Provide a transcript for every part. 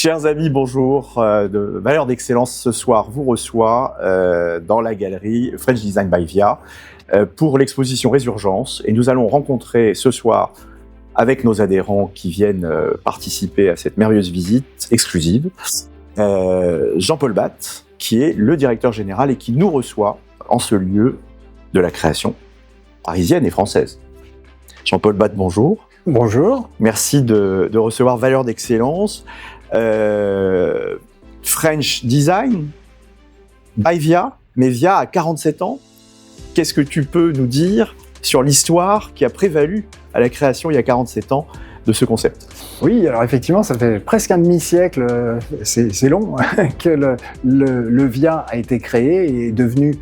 Chers amis, bonjour. De Valeurs d'Excellence, ce soir, vous reçoit dans la galerie French Design by VIA pour l'exposition Résurgence. Et nous allons rencontrer ce soir, avec nos adhérents qui viennent participer à cette merveilleuse visite exclusive, Jean-Paul Batte, qui est le directeur général et qui nous reçoit en ce lieu de la création parisienne et française. Jean-Paul Batte, bonjour. Bonjour. Merci de recevoir Valeurs d'Excellence. French Design by VIA, mais VIA a 47 ans. Qu'est-ce que tu peux nous dire sur l'histoire qui a prévalu à la création il y a 47 ans de ce concept? Oui, alors effectivement, ça fait presque un demi-siècle, c'est long, que le VIA a été créé et est devenu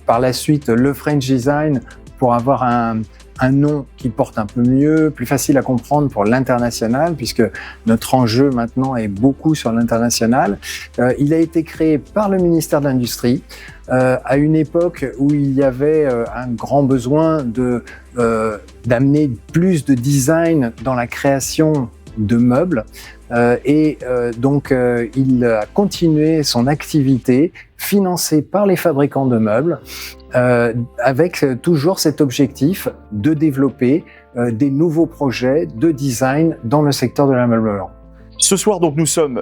par la suite le French Design pour avoir un nom qui porte un peu mieux, plus facile à comprendre pour l'international, puisque notre enjeu maintenant est beaucoup sur l'international. Il a été créé par le ministère de l'Industrie à une époque où il y avait un grand besoin d'amener plus de design dans la création de meubles. Donc il a continué son activité financée par les fabricants de meubles avec toujours cet objectif de développer des nouveaux projets de design dans le secteur de l'ameublement. Ce soir, donc, nous sommes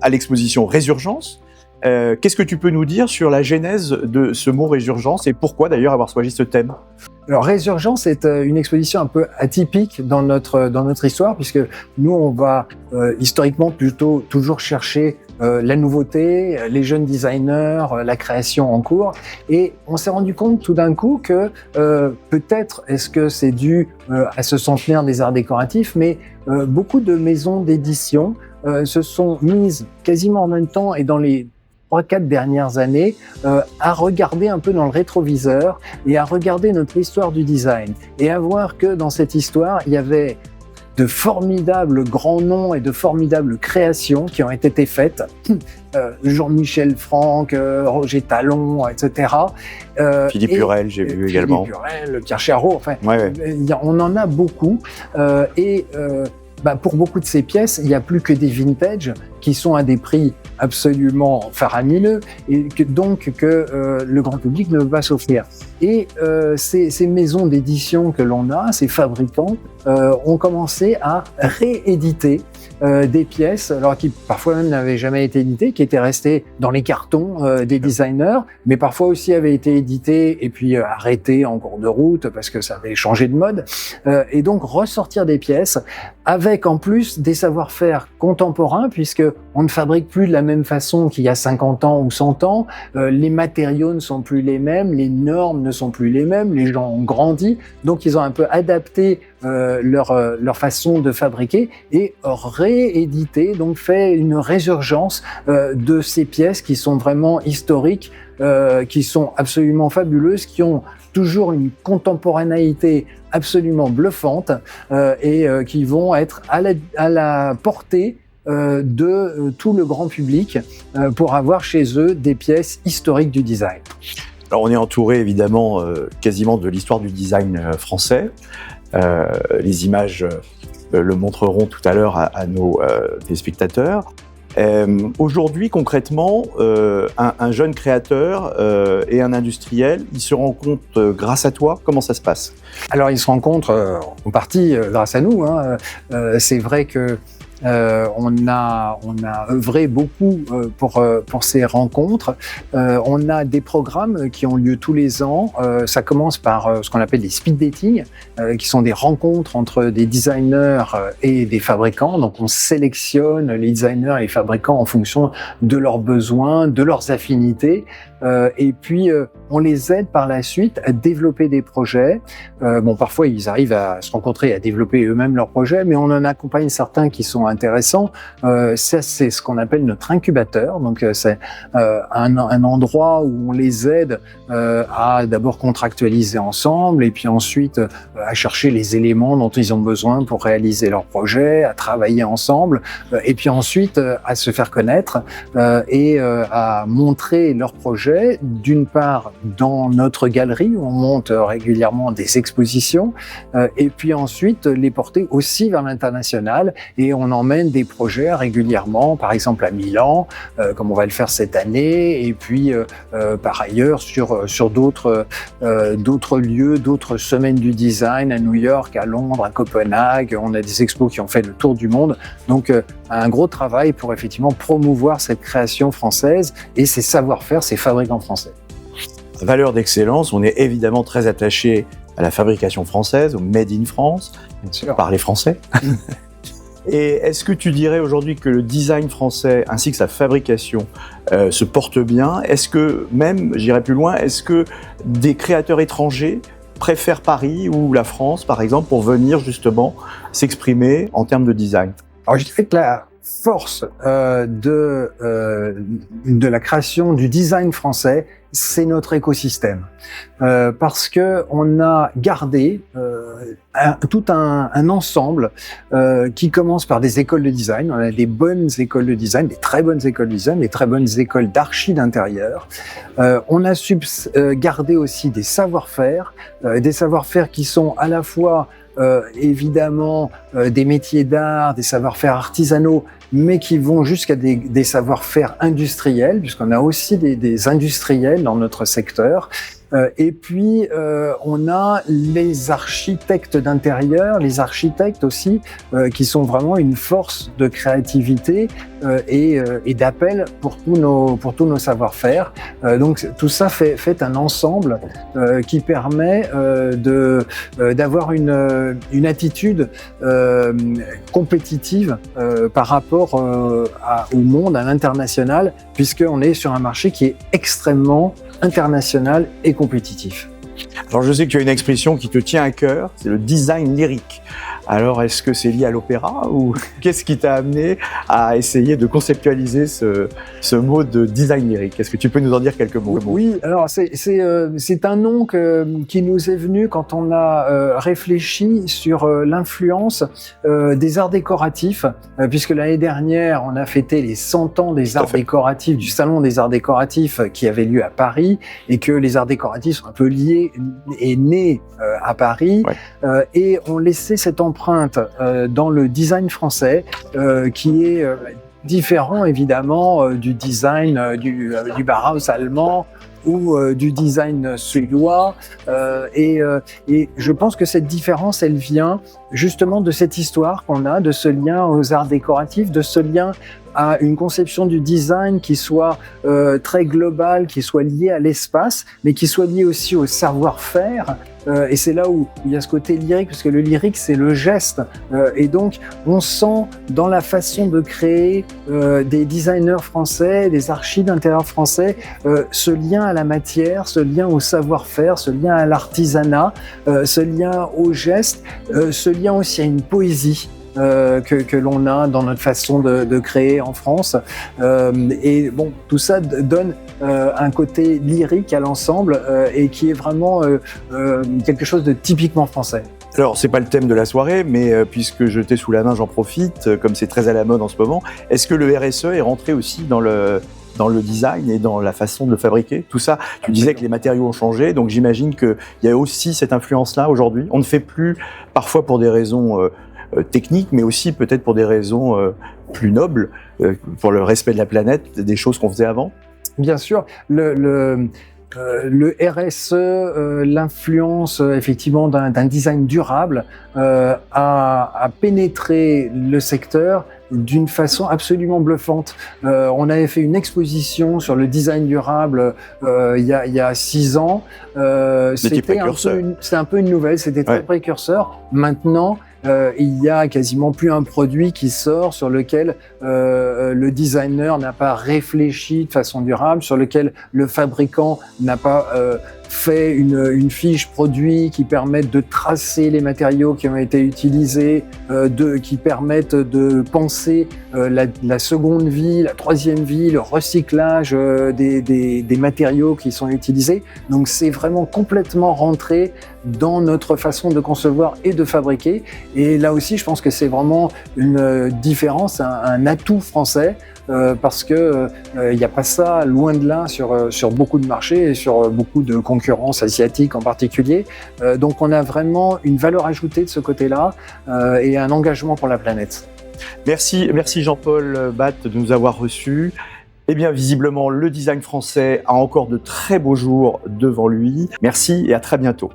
à l'exposition Résurgence. Qu'est-ce que tu peux nous dire sur la genèse de ce mot Résurgence et pourquoi d'ailleurs avoir choisi ce thème? Alors Résurgence est une exposition un peu atypique dans notre histoire, puisque nous on va historiquement plutôt toujours chercher la nouveauté, les jeunes designers, la création en cours, et on s'est rendu compte tout d'un coup que peut-être est-ce que c'est dû à ce centenaire des arts décoratifs, mais beaucoup de maisons d'édition se sont mises quasiment en même temps et dans les 3-4 dernières années, à regarder un peu dans le rétroviseur et à regarder notre histoire du design et à voir que dans cette histoire, il y avait de formidables grands noms et de formidables créations qui ont été faites. Jean-Michel Franck, Roger Talon, etc. Philippe Hurel, j'ai vu également. Philippe Hurel, Pierre Charot, enfin, ouais. On en a beaucoup. Pour beaucoup de ces pièces, il n'y a plus que des vintage qui sont à des prix absolument faramineux et que le grand public ne veut pas s'offrir. Et ces maisons d'édition que l'on a, ces fabricants, ont commencé à rééditer des pièces, alors qui parfois même n'avaient jamais été éditées, qui étaient restées dans les cartons des designers, mais parfois aussi avaient été éditées et puis arrêtées en cours de route parce que ça avait changé de mode. Et donc ressortir des pièces avec en plus des savoir-faire contemporains, puisque on ne fabrique plus de la même façon qu'il y a 50 ans ou 100 ans, les matériaux ne sont plus les mêmes, les normes ne sont plus les mêmes, les gens ont grandi, donc ils ont un peu adapté leur façon de fabriquer et réédité, donc fait une résurgence de ces pièces qui sont vraiment historiques, qui sont absolument fabuleuses, qui ont toujours une contemporanéité absolument bluffante et qui vont être à la portée de tout le grand public pour avoir chez eux des pièces historiques du design. Alors on est entouré évidemment quasiment de l'histoire du design français. Les images le montreront tout à l'heure à nos téléspectateurs. Aujourd'hui, concrètement, un jeune créateur et un industriel, ils se rencontrent grâce à toi. Comment ça se passe? Alors, ils se rencontrent en partie grâce à nous. C'est vrai que on a œuvré beaucoup pour ces rencontres. On a des programmes qui ont lieu tous les ans. Ça commence par ce qu'on appelle des speed dating, qui sont des rencontres entre des designers et des fabricants. Donc on sélectionne les designers et les fabricants en fonction de leurs besoins, de leurs affinités. Et puis on les aide par la suite à développer des projets. Parfois ils arrivent à se rencontrer et à développer eux-mêmes leurs projets, mais on en accompagne certains qui sont intéressants. Ça, c'est ce qu'on appelle notre incubateur. Donc c'est un endroit où on les aide à d'abord contractualiser ensemble et puis ensuite à chercher les éléments dont ils ont besoin pour réaliser leur projet, à travailler ensemble et puis ensuite à se faire connaître et à montrer leur projet projets, d'une part dans notre galerie où on monte régulièrement des expositions, et puis ensuite les porter aussi vers l'international, et on emmène des projets régulièrement, par exemple à Milan, comme on va le faire cette année, et puis par ailleurs sur d'autres lieux, d'autres semaines du design à New York, à Londres, à Copenhague. On a des expos qui ont fait le tour du monde, donc un gros travail pour effectivement promouvoir cette création française et ces savoir-faire, ces fabricants français. Valeur d'excellence, on est évidemment très attaché à la fabrication française, au Made in France, par les Français. Et est-ce que tu dirais aujourd'hui que le design français ainsi que sa fabrication se porte bien? Est-ce que même, j'irais plus loin, est-ce que des créateurs étrangers préfèrent Paris ou la France, par exemple, pour venir justement s'exprimer en termes de design? Alors je dirais que la force de la création du design français, c'est notre écosystème, parce que on a gardé tout un ensemble qui commence par des écoles de design. On a des bonnes écoles de design, des très bonnes écoles de design, des très bonnes écoles d'archi d'intérieur. On a gardé aussi des savoir-faire qui sont à la fois évidemment des métiers d'art, des savoir-faire artisanaux, mais qui vont jusqu'à des savoir-faire industriels, puisqu'on a aussi des industriels dans notre secteur. Et puis, on a les architectes d'intérieur, les architectes aussi, qui sont vraiment une force de créativité et d'appel pour tous nos savoir-faire. Donc, tout ça fait un ensemble qui permet d'avoir une attitude compétitive par rapport au monde, à l'international, puisqu'on est sur un marché qui est extrêmement international et compétitif. Alors je sais que tu as une expression qui te tient à cœur, c'est le design lyrique. Alors est-ce que c'est lié à l'opéra ou qu'est-ce qui t'a amené à essayer de conceptualiser ce mot de design lyrique? Est-ce que tu peux nous en dire quelques mots? Oui, alors c'est un nom qui nous est venu quand on a réfléchi sur l'influence des arts décoratifs, puisque l'année dernière on a fêté les 100 ans des arts décoratifs, du salon des arts décoratifs qui avait lieu à Paris, et que les arts décoratifs sont un peu liés et nés à Paris, et on laissait cette empreinte dans le design français qui est différent évidemment du design du Bauhaus allemand ou du design suédois, et je pense que cette différence, elle vient justement de cette histoire qu'on a, de ce lien aux arts décoratifs, de ce lien à une conception du design qui soit très globale, qui soit liée à l'espace, mais qui soit liée aussi au savoir-faire. Et c'est là où il y a ce côté lyrique, parce que le lyrique, c'est le geste. Et donc, on sent dans la façon de créer des designers français, des archis d'intérieur français, ce lien à la matière, ce lien au savoir-faire, ce lien à l'artisanat, ce lien au geste, ce lien aussi à une poésie. Que l'on a dans notre façon de créer en France, et bon, tout ça donne un côté lyrique à l'ensemble, et qui est vraiment quelque chose de typiquement français. Alors, c'est pas le thème de la soirée, mais puisque je t'ai sous la main, j'en profite, comme c'est très à la mode en ce moment. Est-ce que le RSE est rentré aussi dans le design et dans la façon de le fabriquer? Tout ça, tu disais que les matériaux ont changé, donc j'imagine qu'il y a aussi cette influence-là aujourd'hui. On ne fait plus, parfois pour des raisons techniques, mais aussi peut-être pour des raisons plus nobles, pour le respect de la planète, des choses qu'on faisait avant. Bien sûr, le RSE, l'influence effectivement d'un design durable a pénétré le secteur d'une façon absolument bluffante. On avait fait une exposition sur le design durable il y a 6 ans. C'était un peu une nouvelle, c'était très précurseur. Maintenant, il y a quasiment plus un produit qui sort sur lequel le designer n'a pas réfléchi de façon durable, sur lequel le fabricant n'a pas fait une fiche produit qui permette de tracer les matériaux qui ont été utilisés, qui permettent de penser la seconde vie, la troisième vie, le recyclage des matériaux qui sont utilisés. Donc c'est vraiment complètement rentré dans notre façon de concevoir et de fabriquer. Et là aussi, je pense que c'est vraiment une différence, un atout français. Parce que il n'y a pas ça loin de là sur beaucoup de marchés et sur beaucoup de concurrence asiatique en particulier. Donc on a vraiment une valeur ajoutée de ce côté-là et un engagement pour la planète. Merci Jean-Paul Batte de nous avoir reçus. Eh bien, visiblement, le design français a encore de très beaux jours devant lui. Merci et à très bientôt.